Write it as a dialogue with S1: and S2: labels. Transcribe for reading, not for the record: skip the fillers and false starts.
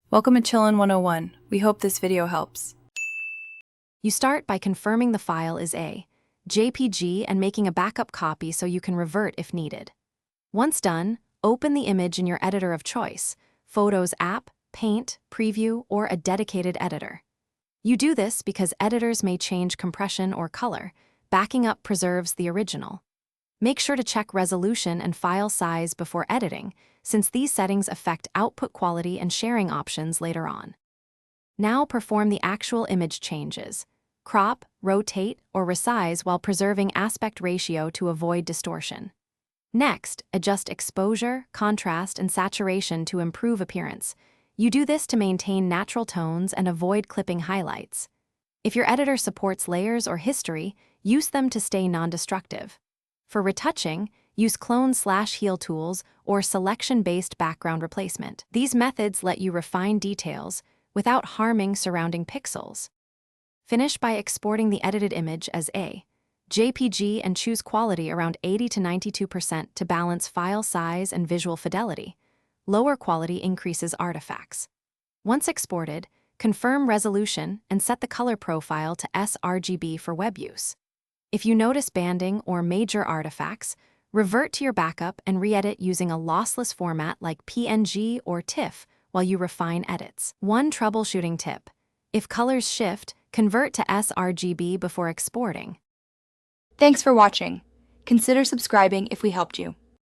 S1: Welcome to Chillin' 101. We hope this video helps.
S2: You start by confirming the file is a JPG and making a backup copy so you can revert if needed. Once done, open the image in your editor of choice, Photos app, Paint, Preview, or a dedicated editor. You do this because editors may change compression or color. Backing up preserves the original. Make sure to check resolution and file size before editing, since these settings affect output quality and sharing options later on. Now perform the actual image changes. Crop, rotate, or resize while preserving aspect ratio to avoid distortion. Next, adjust exposure, contrast, and saturation to improve appearance. You do this to maintain natural tones and avoid clipping highlights. If your editor supports layers or history, use them to stay non-destructive. For retouching, use clone/heal tools or selection-based background replacement. These methods let you refine details without harming surrounding pixels. Finish by exporting the edited image as a JPG and choose quality around 80 to 92% to balance file size and visual fidelity. Lower quality increases artifacts. Once exported, confirm resolution and set the color profile to sRGB for web use. If you notice banding or major artifacts, revert to your backup and re-edit using a lossless format like PNG or TIFF while you refine edits. One troubleshooting tip: if colors shift, convert to sRGB before exporting.
S3: Thanks for watching. Consider subscribing if we helped you.